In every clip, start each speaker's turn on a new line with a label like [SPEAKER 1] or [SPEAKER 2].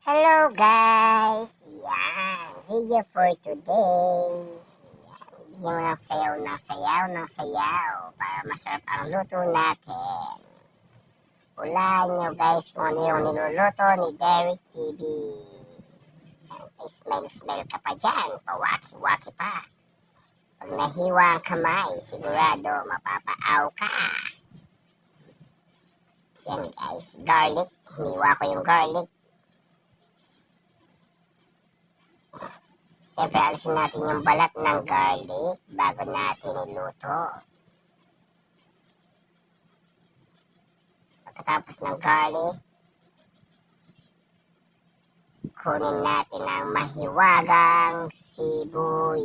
[SPEAKER 1] Hello guys! Yan, video for today. Bigyan mo ng sayaw ng sayaw ng sayaw para masarap ang luto natin. Hulaan nyo guys kung ano yung niluluto ni Derek TV. Smile ka pa dyan, pawaki-waki pa. Pag nahiwa ang kamay, sigurado mapapaaw ka. Yan guys, garlic. Hiniwa ko yung garlic. Siyempre, alisin natin yung balat ng garlic bago natin iluto. Pagkatapos ng garlic, kunin natin ang mahiwagang sibuyas.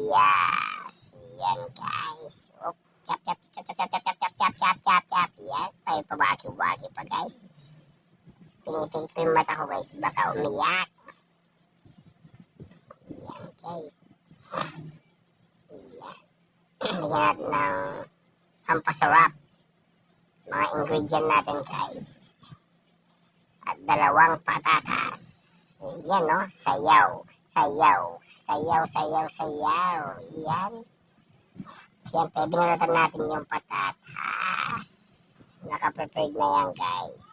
[SPEAKER 1] Yan guys. Oop, chop, chop, chop, chop, chop, chop, chop, chop, chop, chop, chop, chop. Yan, ay pabaki-waki pa guys. Pinipit ko yung mata ko guys, baka umiyak. Yan guys. Yan. Bigyan natin ng pampasarap. Mga ingredient natin guys. At 2 patatas. Yan no, sayaw, sayaw, sayaw, sayaw, sayaw. Yan. Siyempre, binalatan natin yung patatas. Naka-prepared na yan guys.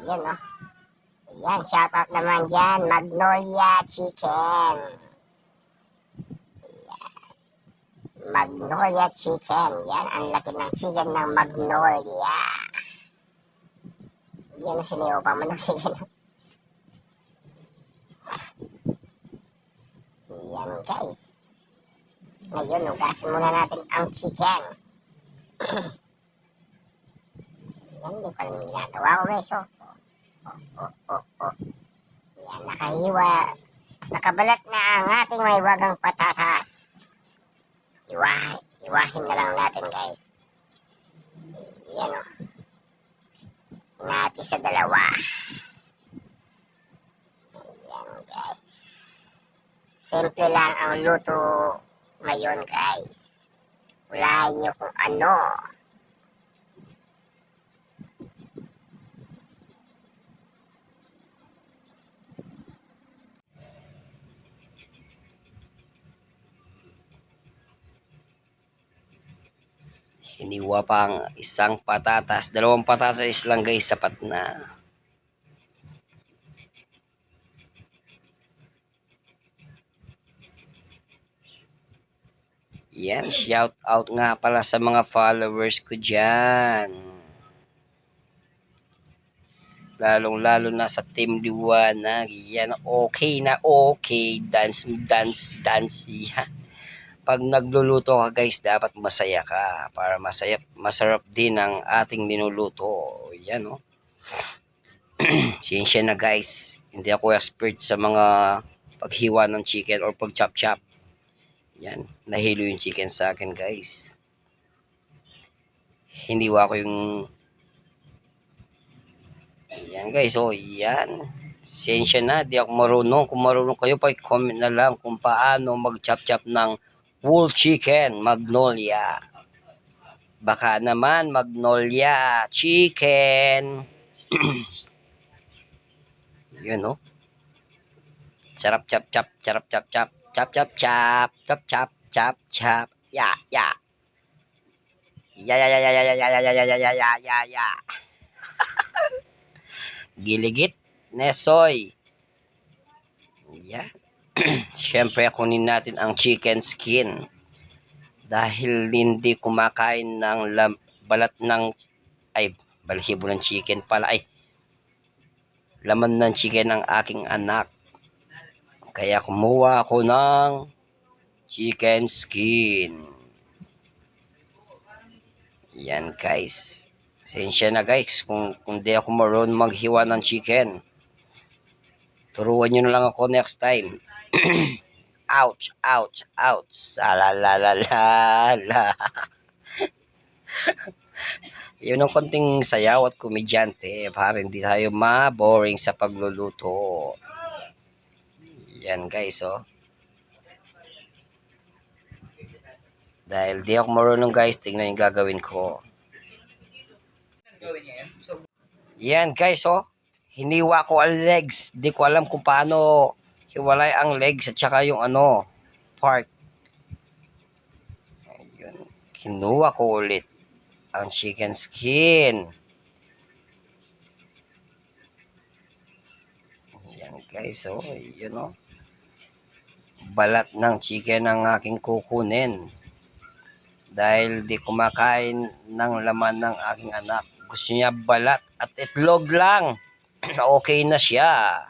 [SPEAKER 1] Yan no. Yan, shoutout naman dyan, Magnolia Chicken. Magnolia Chicken. Yan, ang laki ng chicken ng Magnolia. Yan, siniyo pa mo ng chicken. Yan, guys. Ngayon, hugasin muna natin ang chicken. Yan, hindi ko alam yung ginagawa ko, guys. Yan, nakahiwa. Nakabalat na ang ating may wagang patatas. Iwahin na lang natin guys. Yan o. Hinati sa 2. Yan guys. Simple lang ang luto ngayon guys. Hulaan nyo kung ano.
[SPEAKER 2] Hiniwa pa ang isang patatas. 2 patatas lang guys, sapat na. Yan, shout out nga pala sa mga followers ko dyan. Lalong lalo na sa Team Liwanag. Yan, okay na okay. Dance, dance, dance. Yan. Pag nagluluto ka guys, dapat masaya ka para masarap din ang ating linuluto. Yan oh. Siyensya na guys, hindi ako expert sa mga paghiwa ng chicken or pag chop chop. Yan, nahilo yung chicken sa akin guys. Hiniwa ko yung yan guys, oh yan. Siyensya na, di ako marunong. Kung marunong kayo, pa-comment na lang kung paano mag chop chop ng whole chicken, Magnolia. Baka naman Magnolia chicken. Yun oh. Sarap chop chop, sarap chop chop, chop chop chop, chop chop chop chop. Ya ya. Ya ya ya ya ya ya ya ya ya ya ya ya ya. Giligit, nesoy. Ya. Siyempre kunin natin ang chicken skin. Dahil hindi kumakain ng balat ng balahibo ng chicken pala laman ng chicken ng aking anak. Kaya kumuha ako ng chicken skin. Yan guys. Sensya na guys kung di ako marunong maghiwa ng chicken. Turuan nyo na lang ako next time. Ouch, ouch, ouch. Salalalala. Yun ang konting sayaw at komedyante para hindi tayo ma-boring sa pagluluto. Yan guys oh. Dahil di ako marunong guys, tingnan yung gagawin ko. Yan guys oh. Hiniwa ko ang legs. Di ko alam kung paano hiwalay ang legs at saka yung part. Ayun. Kinuha ko ulit ang chicken skin. Yan guys, so yun o. Balat ng chicken ang aking kukunin. Dahil di kumakain ng laman ng aking anak. Gusto niya balat at itlog lang. Okay na siya.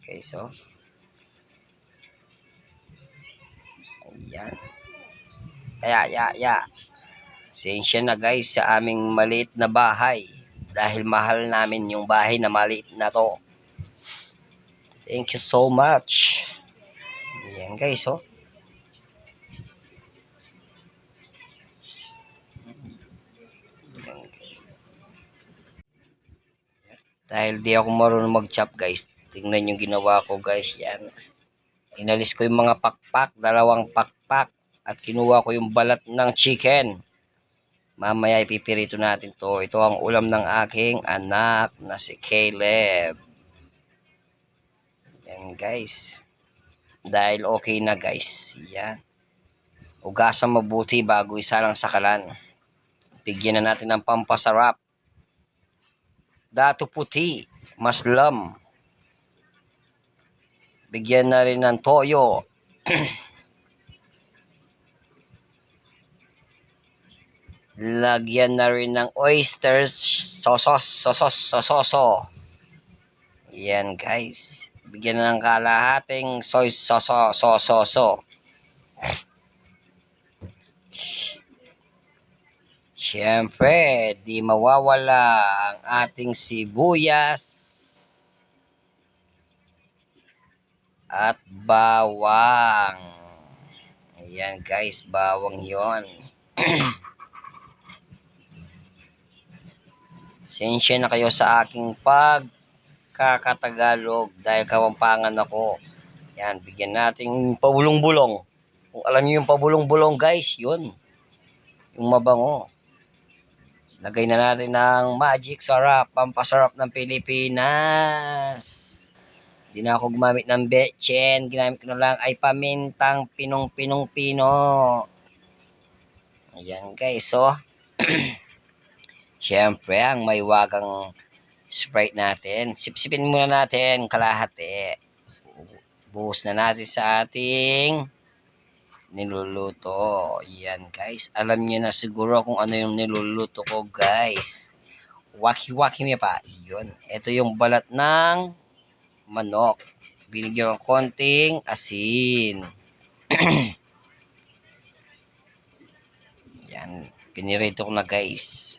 [SPEAKER 2] Okay, so. Ayan. Ya. Sensya na guys sa aming maliit na bahay. Dahil mahal namin yung bahay na maliit na to. Thank you so much. Ayan guys, oh. Dahil di ako marunong mag-chop guys. Tingnan yung ginawa ko guys. Yan. Inalis ko yung mga pakpak. 2 pakpak. At kinuha ko yung balat ng chicken. Mamaya ipipirito natin to. Ito ang ulam ng aking anak na si Caleb. Yan guys. Dahil okay na guys. Yan. Ugasan mabuti bago isalang sakalan. Bigyan na natin ng pampasarap. Dato puti. Maslam. Bigyan na rin ng toyo. Lagyan na rin ng oysters soso. Yan guys. Bigyan na ng kalahating soy soso. Siyempre, di mawawala ang ating sibuyas at bawang. Ayan guys, bawang yon. Sensya na kayo sa aking pagkakatagalog dahil Kapampangan ako. Yan, bigyan natin pabulong-bulong. Kung alam niyo yung pabulong-bulong guys, yun. Yung mabango. Lagay na natin ng magic sarap, pampasarap ng Pilipinas. Hindi na ako gumamit ng betchen. Ginamit ko na lang ay pamintang pinong-pino. Ayan guys, so. Siyempre, ang may wagang Sprite natin. Sipsipin muna natin kalahati. Buhos na natin sa ating niluluto. Yan guys. Alam niyo na siguro kung ano yung niluluto ko guys. Waki-waki niya pa. Yun. Ito yung balat ng manok. Binigyan ng konting asin. Yan. Pinirito ko na guys.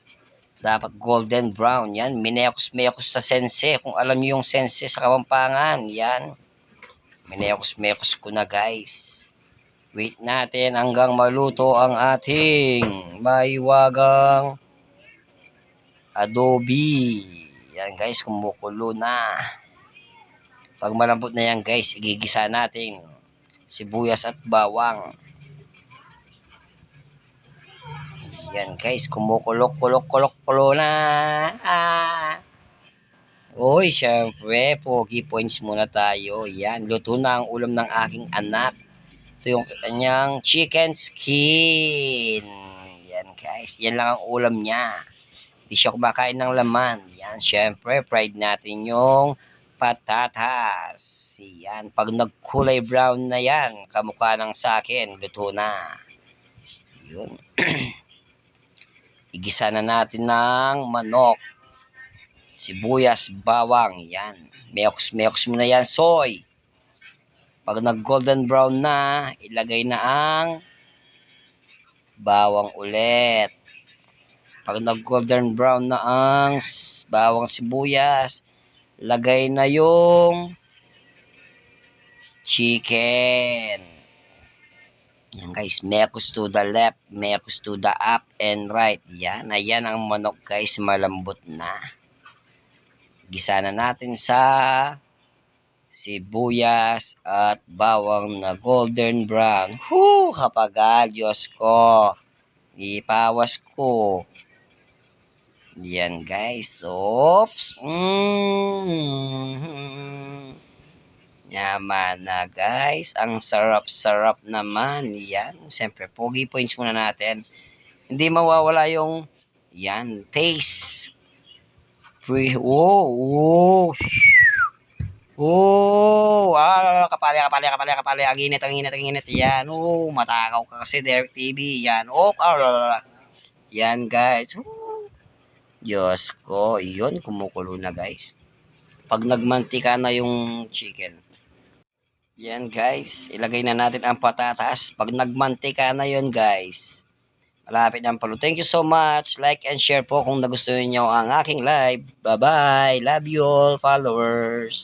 [SPEAKER 2] Dapat golden brown. Yan. Minekos sa sense. Kung alam niyo yung sense sa Kapampangan. Yan. Minekos ko na guys. Wait natin hanggang maluto ang ating maiwagang adobe. Yan guys, kumukulo na. Pag malambot na yan guys, igigisa natin sibuyas at bawang. Yan guys, kumukulok na. Uy, syempre, pogi points muna tayo. Yan, luto na ang ulam ng aking anak. Ito yung kanyang chicken skin. Yan guys. Yan lang ang ulam niya. Hindi siya kumakain ng laman. Yan. Syempre, fried natin yung patatas. Yan. Pag nagkulay brown na yan, kamukha ng sa akin, luto na. Yun. Igisa na natin ng manok. Sibuyas, bawang. Yan. Meoks mo na yan, soy. Pag nag-golden brown na, ilagay na ang bawang ulit. Pag nag-golden brown na ang bawang sibuyas, lagay na yung chicken. Yan guys, mekos to the left, mekos to the up and right. Yan, ayan ang manok guys, malambot na. Gisa na natin sa sibuyas at bawang na golden brown. Kapag Diyos ko, ipawas ko. Yan guys. Oops. Yaman na guys. Ang sarap-sarap naman. Yan. Siyempre, pogi points muna natin. Hindi mawawala yung yan, taste. Oh. Oh, kapali. Ang init. Yan, oh, matakaw ka kasi Derek TV. Yan, oh, yan guys. Diyos ko, yun, kumukulo na guys. Pag nagmantika na yung chicken. Yan guys, ilagay na natin ang patatas. Pag nagmantika na yun guys. Malapit ng palo. Thank you so much. Like and share po kung nagustuhan nyo ang aking live. Bye-bye. Love you all followers.